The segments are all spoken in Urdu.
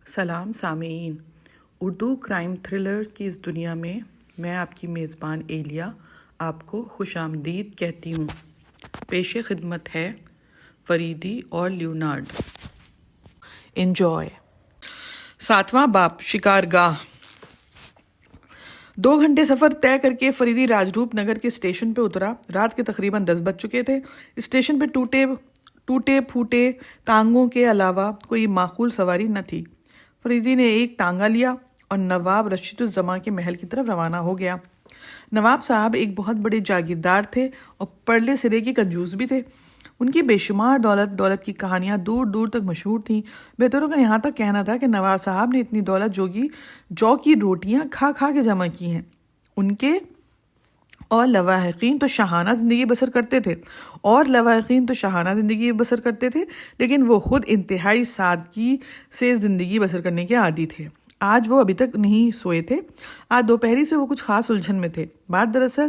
سلام سامعین، اردو کرائم تھرلرز کی اس دنیا میں آپ کی میزبان ایلیا آپ کو خوش آمدید کہتی ہوں۔ پیش خدمت ہے فریدی اور لیونارڈ۔ انجوائے۔ 7واں باب، شکارگاہ۔ 2 گھنٹے سفر طے کر کے فریدی راجروپ نگر کے اسٹیشن پہ اترا۔ رات کے تقریباً 10 بج چکے تھے۔ اسٹیشن پہ ٹوٹے پھوٹے ٹانگوں کے علاوہ کوئی معقول سواری نہ تھی۔ فریدی نے ایک ٹانگا لیا اور نواب رشید الزماں کے محل کی طرف روانہ ہو گیا۔ نواب صاحب ایک بہت بڑے جاگیردار تھے اور پرلے سرے کے کنجوس بھی تھے۔ ان کی بے شمار دولت کی کہانیاں دور دور تک مشہور تھیں۔ بہتروں کا یہاں تک کہنا تھا کہ نواب صاحب نے اتنی دولت جو کی روٹیاں کھا کھا کے جمع کی ہیں۔ ان کے اور لواحقین تو شاہانہ زندگی بسر کرتے تھے، لیکن وہ خود انتہائی سادگی سے زندگی بسر کرنے کے عادی تھے۔ آج وہ ابھی تک نہیں سوئے تھے۔ آج دوپہری سے وہ کچھ خاص الجھن میں تھے۔ دراصل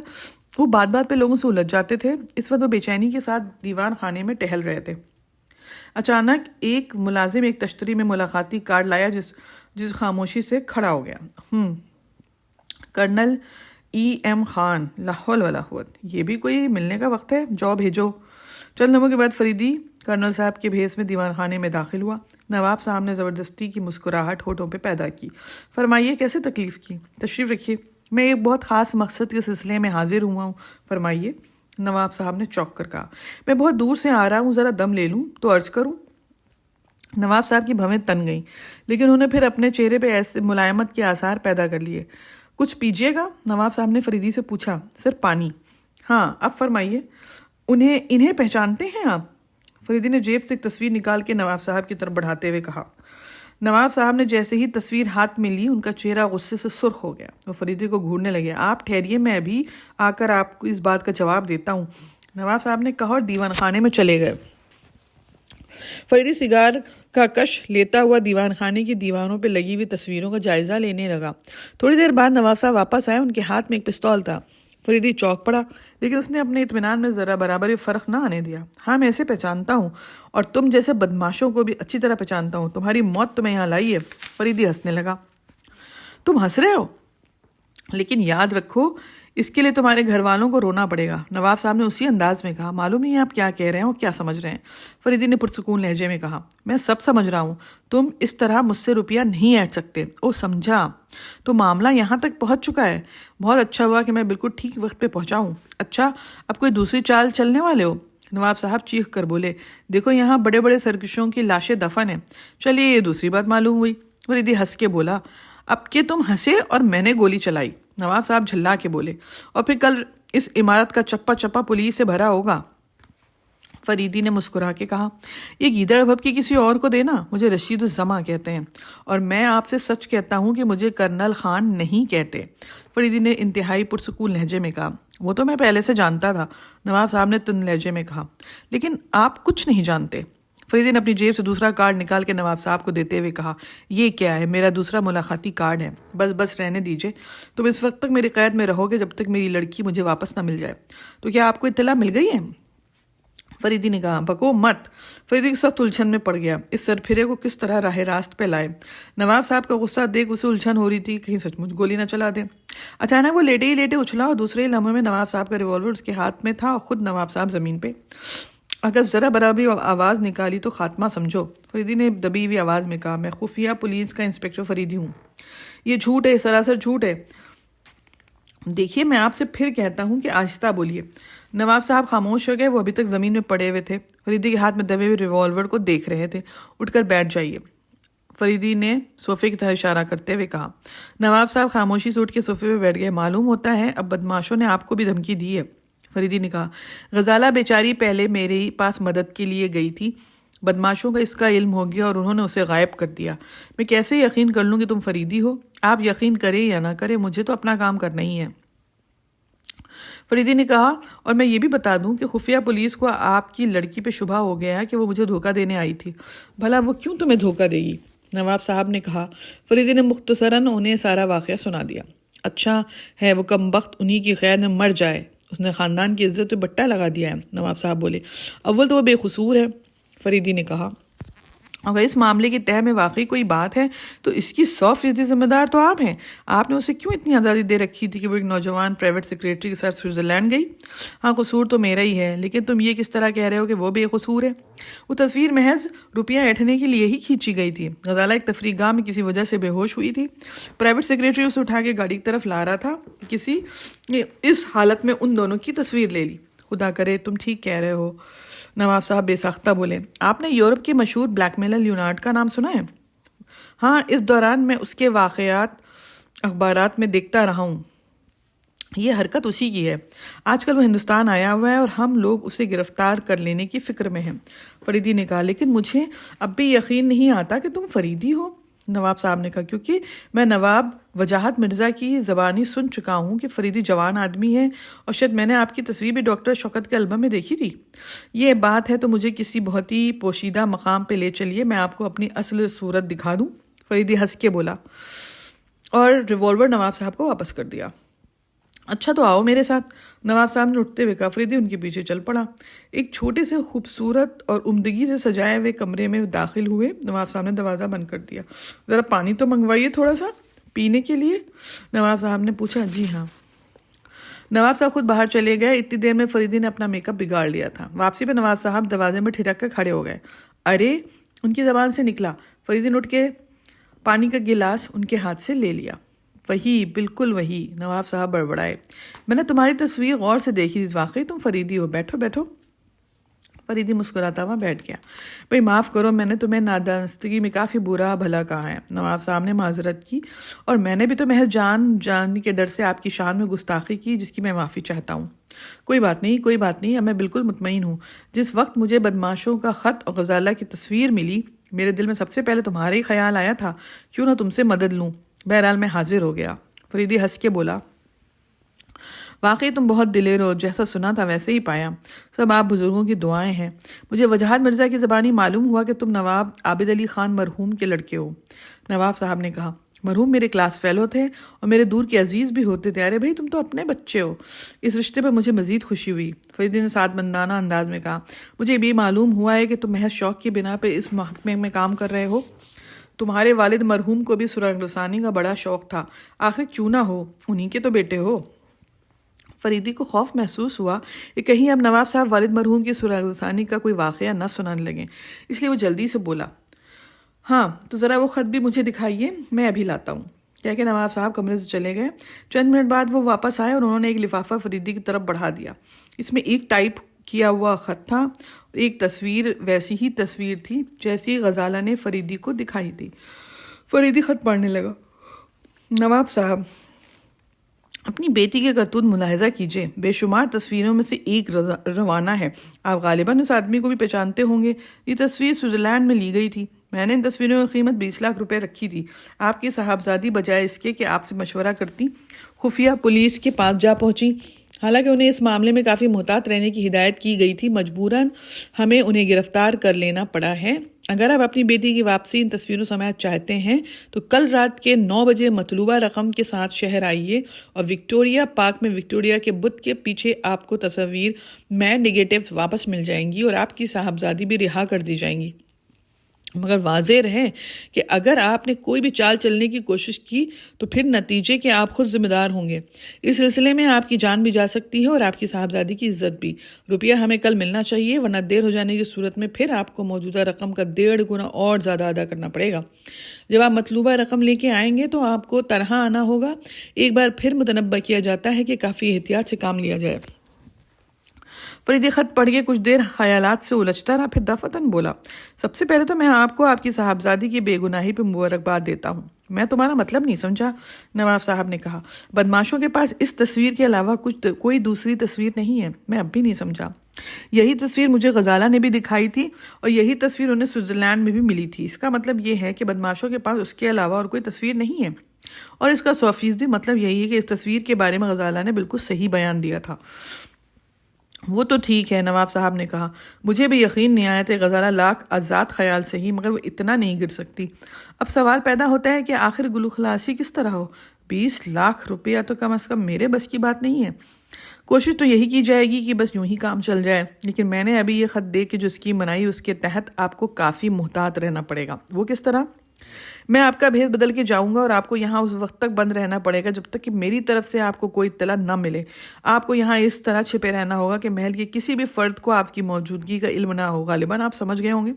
وہ بات پہ لوگوں سے الجھ جاتے تھے۔ اس وقت وہ بے چینی کے ساتھ دیوان خانے میں ٹہل رہے تھے۔ اچانک ایک ملازم ایک تشتری میں ملاقاتی کارڈ لایا جس خاموشی سے کھڑا ہو گیا۔ کرنل ایم خان، لا حول ولا قوت، یہ بھی کوئی ملنے کا وقت ہے؟ جاؤ بھیجو۔ چند لمحوں کے بعد فریدی کرنل صاحب کے بھیس میں دیوان خانے میں داخل ہوا۔ نواب صاحب نے زبردستی کی مسکراہٹ ہونٹوں پہ پیدا کی۔ فرمائیے، کیسے تکلیف کی؟ تشریف رکھیے، میں ایک بہت خاص مقصد کے سلسلے میں حاضر ہوا ہوں۔ فرمائیے، نواب صاحب نے چونک کر کہا۔ میں بہت دور سے آ رہا ہوں، ذرا دم لے لوں تو عرض کروں۔ نواب صاحب کی بھویں تن گئیں، لیکن انہوں نے پھر اپنے چہرے پہ ایسے ملائمت کے آثار پیدا کر لیے۔ کچھ پیجیے گا؟ نواب صاحب نے فریدی سے پوچھا۔ صرف پانی۔ ہاں، اب فرمائیے، انہیں پہچانتے ہیں آپ؟ فریدی نے جیب سے ایک تصویر نکال کے نواب صاحب کی طرف بڑھاتے ہوئے کہا۔ نواب صاحب نے جیسے ہی تصویر ہاتھ میں لی، ان کا چہرہ غصے سے سرخ ہو گیا۔ وہ فریدی کو گھورنے لگے۔ آپ ٹھہریے، میں ابھی آ کر آپ کو اس بات کا جواب دیتا ہوں، نواب صاحب نے کہا اور دیوان خانے میں چلے گئے۔ فریدی سگار کا کش لیتا ہوا دیوان خانے کی دیواروں پہ لگی ہوئی تصویروں کا جائزہ لینے لگا۔ تھوڑی دیر بعد نواب صاحب واپس آئے۔ ان کے ہاتھ میں ایک پستول تھا۔ فریدی چونک پڑا، لیکن اس نے اپنے اطمینان میں ذرا برابر فرق نہ آنے دیا۔ ہاں، میں اسے پہچانتا ہوں، اور تم جیسے بدماشوں کو بھی اچھی طرح پہچانتا ہوں۔ تمہاری موت تمہیں یہاں لائی ہے۔ فریدی ہنسنے لگا۔ تم ہنس رہے ہو؟ لیکن یاد رکھو، اس کے لیے تمہارے گھر والوں کو رونا پڑے گا، نواب صاحب نے اسی انداز میں کہا۔ معلوم نہیں آپ کیا کہہ رہے ہیں اور کیا سمجھ رہے ہیں، فریدی نے پرسکون لہجے میں کہا۔ میں سب سمجھ رہا ہوں، تم اس طرح مجھ سے روپیہ نہیں ایٹ سکتے۔ او، سمجھا، تو معاملہ یہاں تک پہنچ چکا ہے۔ بہت اچھا ہوا کہ میں بالکل ٹھیک وقت پہ پہنچا ہوں۔ اچھا، اب کوئی دوسری چال چلنے والے ہو؟ نواب صاحب چیخ کر بولے۔ دیکھو، یہاں بڑے بڑے سرکشوں کی لاشیں دفن ہیں۔ چلیے، یہ دوسری بات معلوم ہوئی، فریدی ہنس کے بولا۔ اب کہ تم ہنسے اور میں نے گولی چلائی، نواب صاحب جھلا کے بولے، اور پھر کل اس عمارت کا چپا پولیس سے بھرا ہوگا۔ فریدی نے مسکرا کے کہا، یہ گیدڑ بھبکی کسی اور کو دینا۔ مجھے رشید الزماں کہتے ہیں، اور میں آپ سے سچ کہتا ہوں کہ مجھے کرنل خان نہیں کہتے، فریدی نے انتہائی پرسکون لہجے میں کہا۔ وہ تو میں پہلے سے جانتا تھا، نواب صاحب نے تند لہجے میں کہا، لیکن آپ کچھ نہیں جانتے۔ فریدی نے اپنی جیب سے دوسرا کارڈ نکال کے نواب صاحب کو دیتے ہوئے کہا، یہ کیا ہے؟ میرا دوسرا ملاقاتی کارڈ ہے۔ بس رہنے دیجئے، تم اس وقت تک میری قید میں رہو گے جب تک میری لڑکی مجھے واپس نہ مل جائے۔ تو کیا آپ کو اطلاع مل گئی ہے؟ فریدی نے کہا۔ بکو مت، فریدی کے سخت الجھن میں پڑ گیا، اس سرپھرے کو کس طرح راہ راست پہ لائے۔ نواب صاحب کا غصہ دیکھ اسے الجھن ہو رہی تھی، کہیں سچ مچ گولی نہ چلا دے۔ اچانک وہ لیٹے ہی لیٹے اچھلا، اور دوسرے لمحے میں نواب صاحب کا ریوالور اس کے ہاتھ میں تھا، اور خود نواب صاحب زمین پہ۔ اگر ذرا برابری آواز نکالی تو خاتمہ سمجھو، فریدی نے دبی ہوئی آواز میں کہا۔ میں خفیہ پولیس کا انسپکٹر فریدی ہوں۔ یہ جھوٹ ہے، سراسر جھوٹ ہے۔ دیکھیے، میں آپ سے پھر کہتا ہوں کہ آہستہ بولیے۔ نواب صاحب خاموش ہو گئے، وہ ابھی تک زمین میں پڑے ہوئے تھے، فریدی کے ہاتھ میں دبے ہوئے ریوالور کو دیکھ رہے تھے۔ اٹھ کر بیٹھ جائیے، فریدی نے صوفے کی طرف اشارہ کرتے ہوئے کہا۔ نواب صاحب خاموشی سے اٹھ کے صوفے پہ بیٹھ گئے۔ معلوم ہوتا ہے اب بدماشوں نے آپ کو بھی دھمکی دی ہے، فریدی نے کہا۔ غزالہ بیچاری پہلے میرے پاس مدد کے لیے گئی تھی، بدماشوں کا اس کا علم ہو گیا اور انہوں نے اسے غائب کر دیا۔ میں کیسے یقین کر لوں کہ تم فریدی ہو؟ آپ یقین کریں یا نہ کریں، مجھے تو اپنا کام کرنا ہی ہے، فریدی نے کہا۔ اور میں یہ بھی بتا دوں کہ خفیہ پولیس کو آپ کی لڑکی پہ شبہ ہو گیا ہے کہ وہ مجھے دھوکہ دینے آئی تھی۔ بھلا وہ کیوں تمہیں دھوکہ دے گی؟ نواب صاحب نے کہا۔ فریدی نے مختصراً انہیں سارا واقعہ سنا دیا۔ اچھا ہے وہ کمبخت انہی کی قید میں مر جائے، اس نے خاندان کی عزت پہ بٹا لگا دیا ہے، نواب صاحب بولے۔ اول تو وہ بے قصور ہے، فریدی نے کہا، اگر اس معاملے کی تہہ میں واقعی کوئی بات ہے تو اس کی 100% ذمہ دار تو آپ ہیں۔ آپ نے اسے کیوں اتنی آزادی دے رکھی تھی کہ وہ ایک نوجوان پرائیویٹ سیکریٹری کے ساتھ سوئٹزرلینڈ گئی؟ ہاں، قصور تو میرا ہی ہے، لیکن تم یہ کس طرح کہہ رہے ہو کہ وہ بے قصور ہے؟ وہ تصویر محض روپیہ ایٹھنے کے لیے ہی کھینچی گئی تھی۔ غزالہ ایک تفریح گاہ میں کسی وجہ سے بے ہوش ہوئی تھی۔ پرائیویٹ سیکریٹری اسے اٹھا کے گاڑی کی طرف لا رہا تھا، کسی اس حالت میں ان دونوں کی تصویر لے لی۔ خدا کرے تم ٹھیک کہہ رہے ہو، نواب صاحب بے ساختہ بولے۔ آپ نے یورپ کے مشہور بلیک میلر لیونارڈ کا نام سنا ہے؟ ہاں، اس دوران میں اس کے واقعات اخبارات میں دیکھتا رہا ہوں۔ یہ حرکت اسی کی ہے۔ آج کل وہ ہندوستان آیا ہوا ہے اور ہم لوگ اسے گرفتار کر لینے کی فکر میں ہیں۔ فریدی نے کہا، لیکن مجھے اب بھی یقین نہیں آتا کہ تم فریدی ہو۔ نواب صاحب نے کہا، کیونکہ میں نواب وجاہت مرزا کی زبانی سن چکا ہوں کہ فریدی جوان آدمی ہے، اور شاید میں نے آپ کی تصویر بھی ڈاکٹر شوکت کے البم میں دیکھی تھی۔ یہ بات ہے تو مجھے کسی بہت ہی پوشیدہ مقام پہ لے چلیے، میں آپ کو اپنی اصل صورت دکھا دوں۔ فریدی ہنس کے بولا اور ریوالور نواب صاحب کو واپس کر دیا۔ اچھا تو آؤ میرے ساتھ، نواب صاحب نے اٹھتے ہوئے کہا۔ فریدی ان کے پیچھے چل پڑا۔ ایک چھوٹے سے خوبصورت اور عمدگی سے سجائے ہوئے کمرے میں داخل ہوئے۔ نواب صاحب نے دروازہ بند کر دیا۔ ذرا پانی تو منگوائیے تھوڑا سا پینے کے لیے، نواب صاحب نے پوچھا۔ جی ہاں۔ نواب صاحب خود باہر چلے گئے۔ اتنی دیر میں فریدی نے اپنا میک اپ بگاڑ لیا تھا۔ واپسی پہ نواب صاحب دروازے میں ٹھٹک کر کھڑے ہو گئے۔ ارے، ان کی زبان سے نکلا۔ فریدی نے اٹھ کے پانی کا گلاس ان کے ہاتھ سے لے لیا۔ وہی، بالکل وہی، نواب صاحب بڑبڑائے۔ میں نے تمہاری تصویر غور سے دیکھی تھی، واقعی تم فریدی ہو، بیٹھو بیٹھو۔ فریدی مسکراتا ہوا بیٹھ گیا۔ بھئی معاف کرو، میں نے تمہیں نادانستگی میں کافی برا بھلا کہا ہے، نواب صاحب نے معذرت کی، اور میں نے بھی تو محض جاننے کے ڈر سے آپ کی شان میں گستاخی کی، جس کی میں معافی چاہتا ہوں۔ کوئی بات نہیں، کوئی بات نہیں، اب میں بالکل مطمئن ہوں۔ جس وقت مجھے بدماشوں کا خط اور غزالہ کی تصویر ملی، میرے دل میں سب سے پہلے تمہارا ہی خیال آیا تھا، کیوں نہ تم سے مدد لوں۔ بہرحال میں حاضر ہو گیا۔ فریدی ہنس کے بولا، واقعی تم بہت دلیر ہو، جیسا سنا تھا ویسے ہی پایا۔ سب آپ بزرگوں کی دعائیں ہیں۔ مجھے وجاہت مرزا کی زبانی معلوم ہوا کہ تم نواب عابد علی خان مرحوم کے لڑکے ہو۔ نواب صاحب نے کہا، مرحوم میرے کلاس فیلو تھے اور میرے دور کے عزیز بھی ہوتے تھے۔ ارے بھائی، تم تو اپنے بچے ہو۔ اس رشتے پر مجھے مزید خوشی ہوئی۔ فریدی نے سعادتمندانہ انداز میں کہا، مجھے بھی معلوم ہوا ہے کہ تم محض شوق کی بنا پہ اس محکمے میں کام کر رہے ہو۔ تمہارے والد مرحوم کو بھی سرخ رسانی کا بڑا شوق تھا، آخر کیوں نہ ہو، انہی کے تو بیٹے ہو۔ فریدی کو خوف محسوس ہوا کہ کہیں اب نواب صاحب والد مرحوم کی سرخ رسانی کا کوئی واقعہ نہ سنانے لگیں، اس لیے وہ جلدی سے بولا، ہاں تو ذرا وہ خط بھی مجھے دکھائیے، میں ابھی لاتا ہوں۔ کہہ کے نواب صاحب کمرے سے چلے گئے۔ چند منٹ بعد وہ واپس آئے اور انہوں نے ایک لفافہ فریدی کی طرف بڑھا دیا۔ اس میں ایک ٹائپ کیا ہوا خط تھا، ایک تصویر ویسی ہی تصویر تھی جیسی غزالہ نے فریدی کو دکھائی تھی۔ فریدی خط پڑھنے لگا، نواب صاحب، اپنی بیٹی کے کرتوت ملاحظہ کیجئے، بے شمار تصویروں میں سے ایک روانہ ہے۔ آپ غالباً اس آدمی کو بھی پہچانتے ہوں گے۔ یہ تصویر سوئٹزرلینڈ میں لی گئی تھی۔ میں نے ان تصویروں کی قیمت 20 لاکھ روپے رکھی تھی۔ آپ کی صاحبزادی بجائے اس کے کہ آپ سے مشورہ کرتی، خفیہ پولیس کے پاس جا پہنچی۔ حالانکہ انہیں اس معاملے میں کافی محتاط رہنے کی ہدایت کی گئی تھی، مجبوراً ہمیں انہیں گرفتار کر لینا پڑا ہے۔ اگر آپ اپنی بیٹی کی واپسی ان تصویروں سمیت چاہتے ہیں تو کل رات کے 9 بجے مطلوبہ رقم کے ساتھ شہر آئیے، اور وکٹوریہ پارک میں وکٹوریہ کے بت کے پیچھے آپ کو تصویر میں نگیٹیوز واپس مل جائیں گی اور آپ کی صاحبزادی بھی رہا کر دی جائیں گی۔ مگر واضح رہے کہ اگر آپ نے کوئی بھی چال چلنے کی کوشش کی تو پھر نتیجے کے آپ خود ذمہ دار ہوں گے۔ اس سلسلے میں آپ کی جان بھی جا سکتی ہے اور آپ کی صاحبزادی کی عزت بھی۔ روپیہ ہمیں کل ملنا چاہیے، ورنہ دیر ہو جانے کی صورت میں پھر آپ کو موجودہ رقم کا 1.5 گنا اور زیادہ ادا کرنا پڑے گا۔ جب آپ مطلوبہ رقم لے کے آئیں گے تو آپ کو طرح آنا ہوگا۔ ایک بار پھر متنبہ کیا جاتا ہے کہ کافی احتیاط سے کام لیا جائے۔ فریدی خط پڑھ کے کچھ دیر خیالات سے الجھتا رہا، پھر دفتن بولا، سب سے پہلے تو میں آپ کو آپ کی صاحبزادی کی بے گناہی پہ مبارکباد دیتا ہوں۔ میں تمہارا مطلب نہیں سمجھا، نواب صاحب نے کہا۔ بدماشوں کے پاس اس تصویر کے علاوہ کوئی دوسری تصویر نہیں ہے۔ میں اب بھی نہیں سمجھا۔ یہی تصویر مجھے غزالہ نے بھی دکھائی تھی اور یہی تصویر انہیں سوئٹزرلینڈ میں بھی ملی تھی۔ اس کا مطلب یہ ہے کہ بدماشوں کے پاس اس کے علاوہ اور کوئی تصویر نہیں ہے، اور اس کا 100% مطلب یہی ہے کہ اس تصویر کے بارے میں غزالہ نے بالکل صحیح بیان دیا تھا۔ وہ تو ٹھیک ہے، نواب صاحب نے کہا، مجھے بھی یقین نہیں آیا تھا غزالہ لاکھ آزاد خیال سے ہی، مگر وہ اتنا نہیں گر سکتی۔ اب سوال پیدا ہوتا ہے کہ آخر گلو خلاصی کس طرح ہو؟ 20 لاکھ روپیہ تو کم از کم میرے بس کی بات نہیں ہے۔ کوشش تو یہی کی جائے گی کہ بس یوں ہی کام چل جائے، لیکن میں نے ابھی یہ خط دے کے جو اسکیم بنائی اس کے تحت آپ کو کافی محتاط رہنا پڑے گا۔ وہ کس طرح؟ میں آپ کا بھید بدل کے جاؤں گا اور آپ کو یہاں اس وقت تک بند رہنا پڑے گا جب تک کہ میری طرف سے آپ کو کوئی اطلاع نہ ملے۔ آپ کو یہاں اس طرح چھپے رہنا ہوگا کہ محل کے کسی بھی فرد کو آپ کی موجودگی کا علم نہ ہو۔ غالباً آپ سمجھ گئے ہوں گے،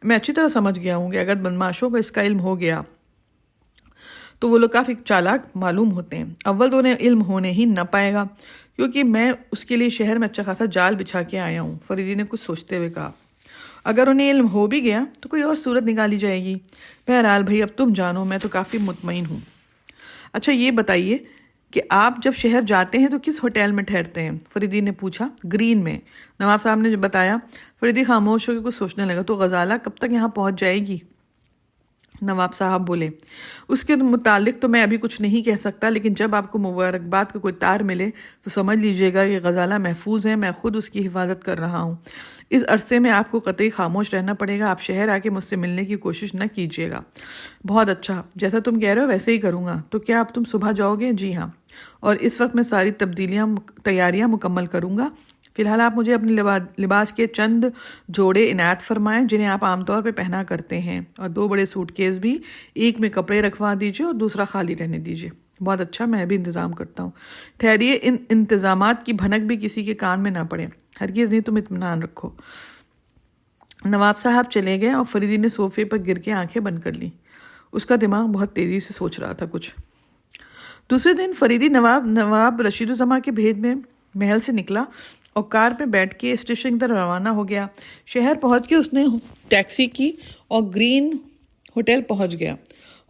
میں اچھی طرح سمجھ گیا ہوں کہ اگر بدماشوں کو اس کا علم ہو گیا تو وہ لوگ کافی چالاک معلوم ہوتے ہیں۔ اول تو انہیں علم ہونے ہی نہ پائے گا، کیونکہ میں اس کے لیے شہر میں اچھا خاصا جال بچھا کے آیا ہوں۔ فریدی نے کچھ سوچتے ہوئے کہا، اگر انہیں علم ہو بھی گیا تو کوئی اور صورت نکالی جائے گی۔ بہرحال بھائی اب تم جانو، میں تو کافی مطمئن ہوں۔ اچھا یہ بتائیے کہ آپ جب شہر جاتے ہیں تو کس ہوٹل میں ٹھہرتے ہیں؟ فریدی نے پوچھا۔ گرین میں، نواب صاحب نے جو بتایا۔ فریدی خاموش ہو کے کچھ سوچنے لگا۔ تو غزالہ کب تک یہاں پہنچ جائے گی؟ نواب صاحب بولے، اس کے متعلق تو میں ابھی کچھ نہیں کہہ سکتا، لیکن جب آپ کو مبارکباد کا کوئی تار ملے تو سمجھ لیجئے گا کہ غزالہ محفوظ ہے، میں خود اس کی حفاظت کر رہا ہوں۔ اس عرصے میں آپ کو قطعی خاموش رہنا پڑے گا۔ آپ شہر آ کے مجھ سے ملنے کی کوشش نہ کیجیے گا۔ بہت اچھا، جیسا تم کہہ رہے ہو ویسے ہی کروں گا۔ تو کیا اب تم صبح جاؤ گے؟ جی ہاں، اور اس وقت میں ساری تیاریاں مکمل کروں گا۔ فی الحال آپ مجھے اپنے لباس کے چند جوڑے عنایت فرمائیں جنہیں آپ عام طور پہ پہنا کرتے ہیں، اور 2 بڑے سوٹ کیس بھی، ایک میں کپڑے رکھوا دیجیے اور دوسرا خالی رہنے دیجیے۔ بہت اچھا، میں بھی انتظام کرتا ہوں۔ ٹھہریے، ان انتظامات کی بھنک بھی کسی کے کان میں نہ پڑے۔ ہرگز نہیں، تم اطمینان رکھو۔ نواب صاحب چلے گئے اور فریدی نے صوفے پر گر کے آنکھیں بند کر لیں۔ اس کا دماغ بہت تیزی سے سوچ رہا تھا کچھ۔ دوسرے دن فریدی نواب رشید الزماں کے بھید میں محل سے نکلا اور کار پہ بیٹھ کے اسٹیشن کی طرف روانہ ہو گیا۔ شہر پہنچ کے اس نے ٹیکسی کی اور گرین ہوٹل پہنچ گیا۔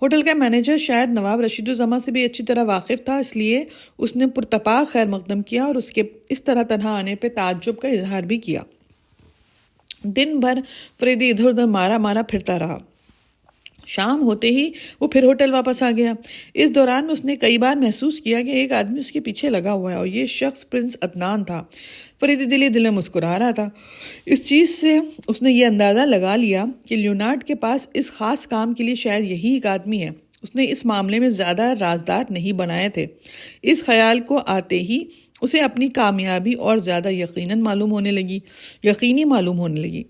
ہوٹل کا مینیجر شاید نواب رشید الزماں سے بھی اچھی طرح واقف تھا، اس لیے اس نے پرتپاک خیر مقدم کیا اور اس کے اس طرح تنہا آنے پہ تعجب کا اظہار بھی کیا۔ دن بھر فریدی ادھر ادھر مارا پھرتا رہا۔ شام ہوتے ہی وہ پھر ہوٹل واپس آ گیا۔ اس دوران اس نے کئی بار محسوس کیا کہ ایک آدمی اس کے پیچھے لگا ہوا ہے، اور یہ شخص پرنس عدنان تھا۔ فریدی دل میں مسکرا رہا تھا۔ اس چیز سے اس نے یہ اندازہ لگا لیا کہ لیونارڈ کے پاس اس خاص کام کے لیے شاید یہی ایک آدمی ہے۔ اس نے اس معاملے میں زیادہ رازدار نہیں بنائے تھے۔ اس خیال کو آتے ہی اسے اپنی کامیابی اور زیادہ یقینی معلوم ہونے لگی۔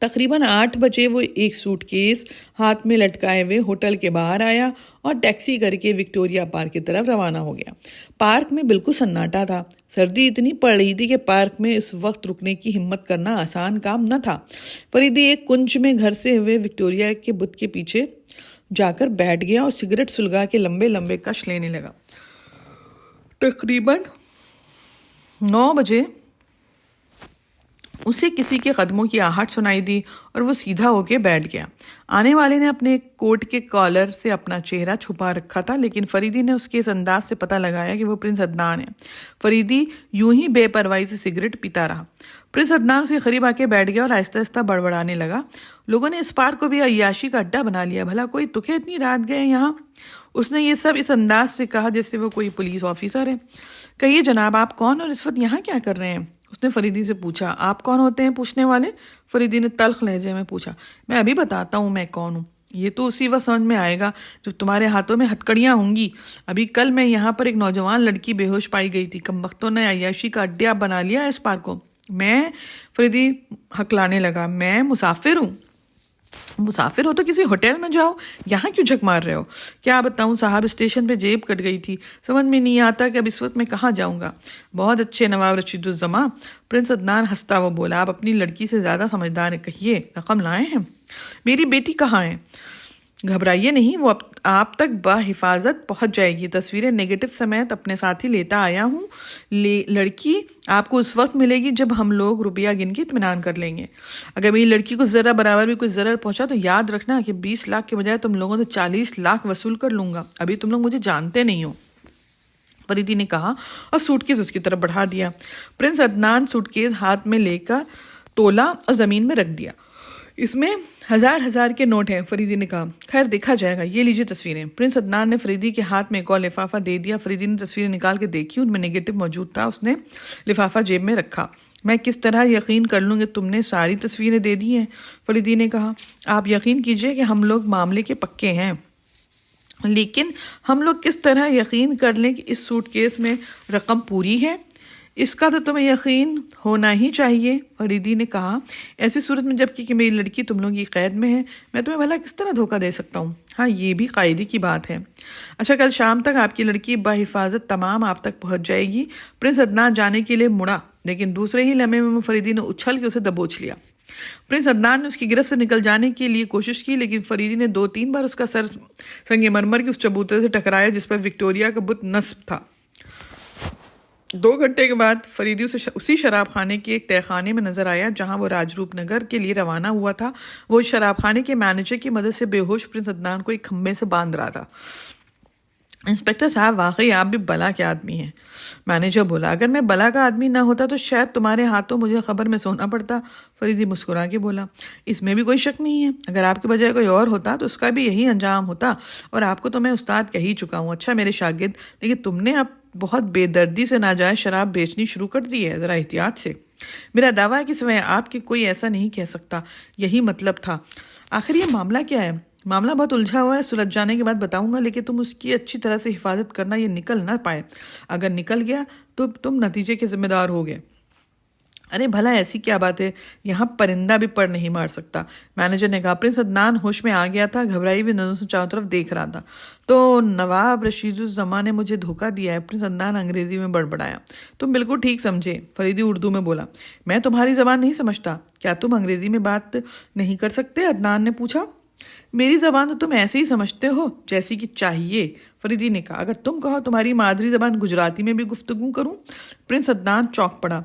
تقریباً 8 بجے وہ ایک سوٹ کیس ہاتھ میں لٹکائے ہوئے ہوٹل کے باہر آیا اور ٹیکسی کر کے وکٹوریا پارک کی طرف روانہ ہو گیا۔ پارک میں بالکل سناٹا تھا۔ سردی اتنی پڑ رہی تھی کہ پارک میں اس وقت رکنے کی ہمت کرنا آسان کام نہ تھا۔ فریدی ایک کنج میں گھر سے ہوئے وکٹوریا کے بت کے پیچھے جا کر بیٹھ گیا اور سگریٹ سلگا کے لمبے کش لینے لگا۔ تقریباً 9 بجے اسے کسی کے قدموں کی آہٹ سنائی دی اور وہ سیدھا ہو کے بیٹھ گیا۔ آنے والے نے اپنے کوٹ کے کالر سے اپنا چہرہ چھپا رکھا تھا، لیکن فریدی نے اس کے اس انداز سے پتہ لگایا کہ وہ پرنس عدنان ہے۔ فریدی یوں ہی بے پرواہی سے سگریٹ پیتا رہا۔ پرنس عدنان اس کے قریب آ کے بیٹھ گیا اور آہستہ آہستہ بڑبڑانے لگا، لوگوں نے اس پارک کو بھی عیاشی کا اڈا بنا لیا، بھلا کوئی تکے اتنی رات گئے یہاں؟ اس نے یہ سب اس انداز سے کہا جیسے وہ کوئی پولیس آفیسر ہے۔ کہیے جناب، آپ کون اور اس وقت یہاں کیا کر رہے ہیں؟ اس نے فریدی سے پوچھا۔ آپ کون ہوتے ہیں پوچھنے والے؟ فریدی نے تلخ لہجے میں پوچھا۔ میں ابھی بتاتا ہوں میں کون ہوں۔ یہ تو اسی وقت سمجھ میں آئے گا جب تمہارے ہاتھوں میں ہتکڑیاں ہوں گی۔ ابھی کل میں یہاں پر ایک نوجوان لڑکی بے ہوش پائی گئی تھی، کمبختوں نے عیاشی کا اڈا بنا لیا اس پارک کو۔ میں، فریدی ہکلانے لگا، میں مسافر ہوں۔ مسافر ہو تو کسی ہوٹل میں جاؤ، یہاں کیوں جھک مار رہے ہو؟ کیا بتاؤں صاحب، اسٹیشن پہ جیب کٹ گئی تھی، سمجھ میں نہیں آتا کہ اب اس وقت میں کہاں جاؤں گا۔ بہت اچھے نواب رشید الزماں، پرنس عدنان ہنستا وہ بولا، آپ اپنی لڑکی سے زیادہ سمجھدار ہیں، کہیے رقم لائے ہیں؟ میری بیٹی کہاں ہے؟ گھبرائیے نہیں، وہ آپ تک بحفاظت پہنچ جائے گی۔ تصویریں نیگیٹو سمیت اپنے ساتھ ہی لیتا آیا ہوں۔ لڑکی آپ کو اس وقت ملے گی جب ہم لوگ روپیہ گن کے اطمینان کر لیں گے۔ اگر میری لڑکی کو ذرہ برابر بھی کوئی ضرر پہنچا تو یاد رکھنا کہ 20 لاکھ کے بجائے تم لوگوں سے 40 لاکھ وصول کر لوں گا۔ ابھی تم لوگ مجھے جانتے نہیں ہو، فریدی نے کہا اور سوٹ کیس اس کی طرف بڑھا دیا۔ پرنس عدنان سوٹ کیس ہاتھ میں لے کر تولا اور زمین میں رکھ دیا۔ اس میں 1000 کے نوٹ ہیں، فریدی نے کہا۔ خیر دیکھا جائے گا، یہ لیجیے تصویریں۔ پرنس عدنان نے فریدی کے ہاتھ میں ایک اور لفافہ دے دیا۔ فریدی نے تصویریں نکال کے دیکھی، ان میں نیگیٹو موجود تھا۔ اس نے لفافہ جیب میں رکھا۔ میں کس طرح یقین کر لوں کہ تم نے ساری تصویریں دے دی ہیں؟ فریدی نے کہا۔ آپ یقین کیجئے کہ ہم لوگ معاملے کے پکے ہیں۔ لیکن ہم لوگ کس طرح یقین کر لیں کہ اس سوٹ کیس میں رقم پوری ہے؟ اس کا تو تمہیں یقین ہونا ہی چاہیے، فریدی نے کہا۔ ایسی صورت میں جبکہ کہ میری لڑکی تم لوگوں کی قید میں ہے، میں تمہیں بھلا کس طرح دھوکہ دے سکتا ہوں؟ ہاں یہ بھی قاعدے کی بات ہے۔ اچھا کل شام تک آپ کی لڑکی بحفاظت تمام آپ تک پہنچ جائے گی۔ پرنس عدنان جانے کے لیے مڑا، لیکن دوسرے ہی لمحے میں فریدی نے اچھل کے اسے دبوچ لیا۔ پرنس عدنان نے اس کی گرفت سے نکل جانے کے لیے کوشش کی، لیکن فریدی نے 2-3 بار اس کا سر سنگ مرمر کے اس چبوترے سے ٹکرایا جس پر وکٹوریا کا بت نصب تھا۔ 2 گھنٹے کے بعد فریدی اسی شراب خانے کے ایک تہہ خانے میں نظر آیا جہاں وہ راج روپ نگر کے لیے روانہ ہوا تھا۔ وہ اس شراب خانے کے مینیجر کی مدد سے بے ہوش پرنس عدنان کو ایک کھمبے سے باندھ رہا تھا۔ انسپکٹر صاحب واقعی آپ بھی بلا کے آدمی ہیں، مینیجر بولا۔ اگر میں بلا کا آدمی نہ ہوتا تو شاید تمہارے ہاتھوں مجھے خبر میں سونا پڑتا، فریدی مسکرا کے بولا۔ اس میں بھی کوئی شک نہیں ہے، اگر آپ کے بجائے کوئی اور ہوتا تو اس کا بھی یہی انجام ہوتا، اور آپ کو تو میں استاد کہہ ہی چکا ہوں۔ اچھا میرے شاگرد، لیکن تم نے اب بہت بے دردی سے ناجائز شراب بیچنی شروع کر دی ہے، ذرا احتیاط سے۔ میرا دعویٰ ہے کہ سوائے آپ کے کوئی ایسا نہیں کہہ سکتا، یہی مطلب تھا۔ آخر یہ معاملہ کیا ہے؟ معاملہ بہت الجھا ہوا ہے، سلجھ جانے کے بعد بتاؤں گا، لیکن تم اس کی اچھی طرح سے حفاظت کرنا، یہ نکل نہ پائے۔ اگر نکل گیا تو تم نتیجے کے ذمہ دار ہوگے۔ ارے بھلا ایسی کیا بات ہے، یہاں پرندہ بھی پر نہیں مار سکتا، مینیجر نے کہا۔ پرنس عدنان ہوش میں آ گیا تھا، گھبرائی ہوئی نظروں سے چاروں طرف دیکھ رہا تھا۔ تو نواب رشید الزماں نے مجھے دھوکہ دیا ہے، پرنس عدنان انگریزی میں بڑبڑایا۔ تم بالکل ٹھیک سمجھے، فریدی اردو میں بولا۔ میں تمہاری زبان نہیں سمجھتا، کیا تم انگریزی میں بات نہیں کر سکتے؟ عدنان نے پوچھا۔ میری زبان تو تم ایسے ہی سمجھتے ہو جیسی کہ چاہیے، فریدی نے کہا۔ اگر تم کہو تمہاری مادری زبان گجراتی میں بھی گفتگو کروں؟ پرنس عدنان چونک پڑا۔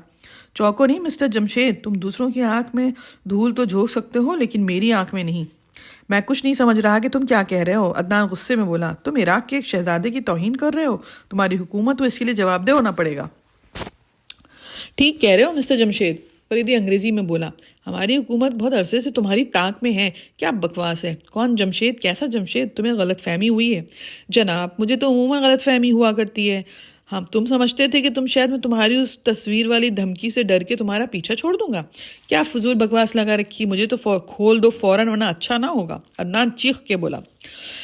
چونکو نہیں مسٹر جمشید، تم دوسروں کی آنکھ میں دھول تو جھونک سکتے ہو لیکن میری آنکھ میں نہیں۔ میں کچھ نہیں سمجھ رہا کہ تم کیا کہہ رہے ہو، عدنان غصے میں بولا۔ تم عراق کے ایک شہزادے کی توہین کر رہے ہو، تمہاری حکومت تو اس کے لیے جواب دہ ہونا پڑے گا۔ ٹھیک کہہ رہے ہو مسٹر جمشید، فریدی انگریزی میں بولا۔ ہماری حکومت بہت عرصے سے تمہاری تانک میں ہے، کیا بکواس ہے؟ کون جمشید؟ کیسا جمشید؟ تمہیں غلط فہمی ہوئی ہے۔ جناب مجھے تو عموماً غلط فہمی ہوا کرتی ہے۔ ہم تم سمجھتے تھے کہ شاید میں تمہاری اس تصویر والی دھمکی سے ڈر کے تمہارا پیچھا چھوڑ دوں گا؟ کیا فضول بکواس لگا رکھی، مجھے تو کھول دو فوراً ورنہ اچھا نہ ہوگا، عدنان چیخ کے بولا۔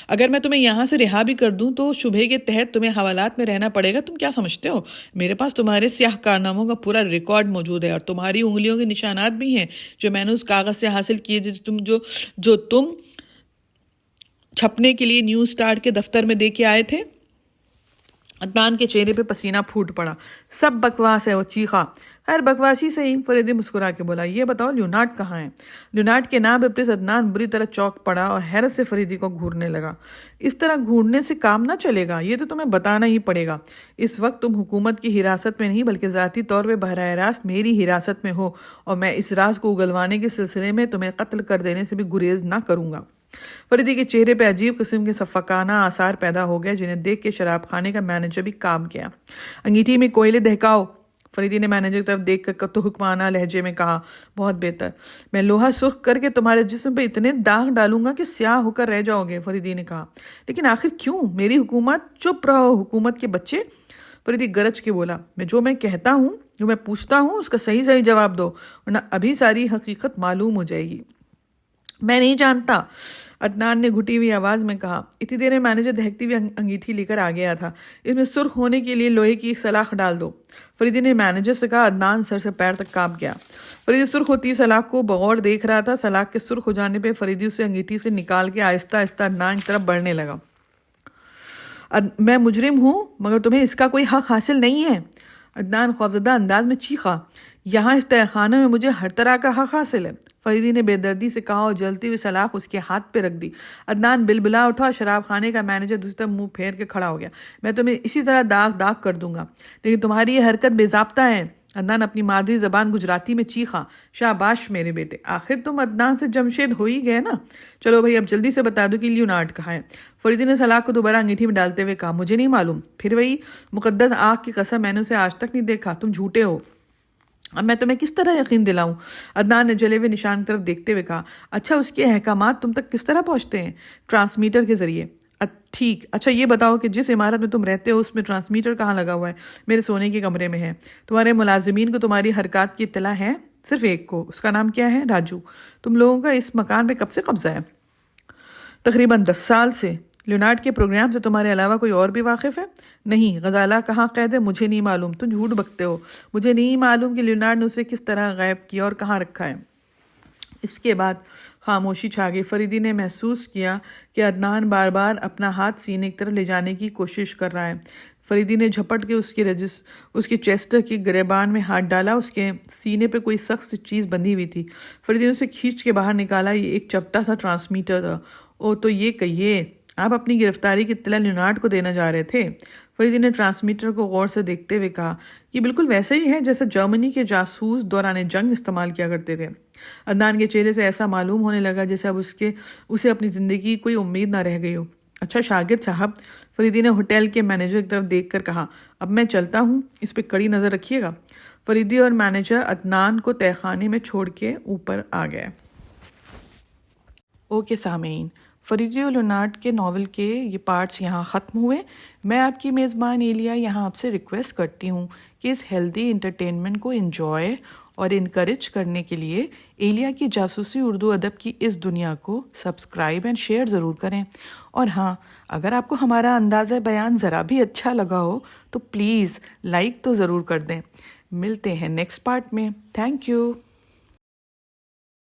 اگر میں تمہیں یہاں سے رہا بھی کر دوں تو شبہ کے تحت تمہیں حوالات میں رہنا پڑے گا۔ تم کیا سمجھتے ہو؟ میرے پاس تمہارے سیاہ کارناموں کا پورا ریکارڈ موجود ہے، اور تمہاری انگلیوں کے نشانات بھی ہیں جو میں نے اس کاغذ سے حاصل کیے جو تم چھپنے کے لیے نیو اسٹارٹ کے دفتر میں دے کے آئے تھے۔ عدنان کے چہرے پہ پسینہ پھوٹ پڑا۔ سب بکواس ہے، وہ چیخا۔ خیر بکواسی صحیح، فریدی مسکرا کے بولا۔ یہ بتاؤ لیونارڈ کہاں ہے؟ لیونارڈ کے نام پہ پرنس عدنان بری طرح چونک پڑا اور حیرت سے فریدی کو گھورنے لگا۔ اس طرح گھورنے سے کام نہ چلے گا، یہ تو تمہیں بتانا ہی پڑے گا۔ اس وقت تم حکومت کی حراست میں نہیں بلکہ ذاتی طور پہ براہ راست میری حراست میں ہو، اور میں اس راز کو اگلوانے کے سلسلے میں تمہیں قتل کر دینے سے بھی گریز نہ کروں گا۔ فریدی کے چہرے پہ عجیب قسم کے شفقانہ آثار پیدا ہو گئے جنہیں دیکھ کے شراب خانے کا مینیجر بھی کام کیا۔ انگیٹھی میں کوئلے دہکاؤ، فریدی نے مینیجر کی طرف دیکھ کر کتو حکمانہ لہجے میں کہا۔ بہت بہتر، میں لوہا سرخ کر کے تمہارے جسم پہ اتنے داغ ڈالوں گا کہ سیاہ ہو کر رہ جاؤ گے، فریدی نے کہا۔ لیکن آخر کیوں؟ میری حکومت۔ چپ رہو حکومت کے بچے، فریدی گرج کے بولا۔ جو میں کہتا ہوں، جو میں پوچھتا ہوں اس کا صحیح جواب دو، ورنہ ابھی ساری حقیقت معلوم ہو جائے گی۔ میں نہیں جانتا، عدنان نے گھٹی ہوئی آواز میں کہا۔ اتنی دیر میں مینیجر دہکتی ہوئی انگیٹھی لے کر آ گیا تھا۔ اس میں سرخ ہونے کے لیے لوہے کی ایک سلاخ ڈال دو، فریدی نے مینیجر سے کہا۔ عدنان سر سے پیر تک کانپ گیا۔ فریدی سرخ ہوتی سلاخ کو بغور دیکھ رہا تھا۔ سلاخ کے سرخ ہو جانے پہ فریدی اسے انگیٹھی سے نکال کے آہستہ آہستہ عدنان کی طرف بڑھنے لگا۔ میں مجرم ہوں مگر تمہیں اس کا کوئی حق حاصل نہیں ہے، عدنان خوفزدہ انداز میں چیخا۔ یہاں اس تہہ خانے میں مجھے ہر طرح کا حق حاصل ہے، فریدی نے بے دردی سے کہا اور جلتی ہوئی سلاخ اس کے ہاتھ پہ رکھ دی۔ عدنان بلبلا اٹھا۔ شراب خانے کا مینیجر دوسری طرف منہ پھیر کے کھڑا ہو گیا۔ میں تمہیں اسی طرح داغ کر دوں گا، لیکن تمہاری یہ حرکت بے ضابطہ ہے، عدنان اپنی مادری زبان گجراتی میں چیخا۔ شاباش میرے بیٹے، آخر تم عدنان سے جمشید ہو ہی گئے نا۔ چلو بھائی اب جلدی سے بتا دو کہ لیونارڈ کہاں ہے۔ فریدی نے سلاخ کو دوبارہ انگیٹھی میں ڈالتے ہوئے کہا۔ مجھے نہیں معلوم۔ پھر وہی مقدس آنکھ کی قسم، میں نے اسے آج تک نہیں دیکھا، تم جھوٹے ہو۔ اب میں تمہیں کس طرح یقین دلاؤں؟ عدنان نے جلے ہوئے نشان کی طرف دیکھتے ہوئے کہا۔ اچھا اس کے احکامات تم تک کس طرح پہنچتے ہیں؟ ٹرانسمیٹر کے ذریعے۔ ٹھیک، اچھا یہ بتاؤ کہ جس عمارت میں تم رہتے ہو اس میں ٹرانسمیٹر کہاں لگا ہوا ہے؟ میرے سونے کے کمرے میں ہے۔ تمہارے ملازمین کو تمہاری حرکات کی اطلاع ہے؟ صرف ایک کو، اس کا نام کیا ہے؟ راجو۔ تم لوگوں کا اس مکان پہ کب سے قبضہ ہے؟ تقریباً 10 سال سے۔ لیونارڈ کے پروگرام سے تمہارے علاوہ کوئی اور بھی واقف ہے؟ نہیں، غزالہ کہاں قید ہے؟ مجھے نہیں معلوم، تم جھوٹ بکتے ہو، مجھے نہیں معلوم کہ لیونارڈ نے اسے کس طرح غائب کیا اور کہاں رکھا ہے۔ اس کے بعد خاموشی چھا گئی۔ فریدی نے محسوس کیا کہ عدنان بار بار اپنا ہاتھ سینے کی طرف لے جانے کی کوشش کر رہا ہے۔ فریدی نے جھپٹ کے اس کے چیسٹ کی گریبان میں ہاتھ ڈالا۔ اس کے سینے پہ کوئی سخت سی چیز بندھی ہوئی تھی۔ فریدی نے اسے کھینچ کے باہر نکالا۔ یہ ایک چپٹا سا ٹرانسمیٹر تھا۔ او تو یہ کہیے آپ اپنی گرفتاری کی اطلاع لیونارڈ کو دینا جا رہے تھے؟ فریدی نے ٹرانسمیٹر کو غور سے دیکھتے ہوئے کہا، یہ بالکل ویسے ہی ہے جیسے جرمنی کے جاسوس دوران جنگ استعمال کیا کرتے تھے۔ عدنان کے چہرے سے ایسا معلوم ہونے لگا جیسے اب اسے اپنی زندگی کی کوئی امید نہ رہ گئی ہو۔ اچھا شاگرد صاحب، فریدی نے ہوٹل کے مینیجر کی طرف دیکھ کر کہا، اب میں چلتا ہوں، اس پہ کڑی نظر رکھیے گا۔ فریدی اور مینیجر عدنان کو تہہ خانے میں چھوڑ کے اوپر آ گئے۔ اوکے سامعین، فریدی اور لیونارڈ کے ناول کے یہ پارٹس یہاں ختم ہوئے۔ میں آپ کی میزبان ایلیا یہاں آپ سے ریکویسٹ کرتی ہوں کہ اس ہیلدی انٹرٹینمنٹ کو انجوائے اور انکریج کرنے کے لیے ایلیا کی جاسوسی اردو ادب کی اس دنیا کو سبسکرائب اینڈ شیئر ضرور کریں۔ اور ہاں، اگر آپ کو ہمارا انداز بیان ذرا بھی اچھا لگا ہو تو پلیز لائک تو ضرور کر دیں۔ ملتے ہیں نیکسٹ پارٹ میں۔ Thank you.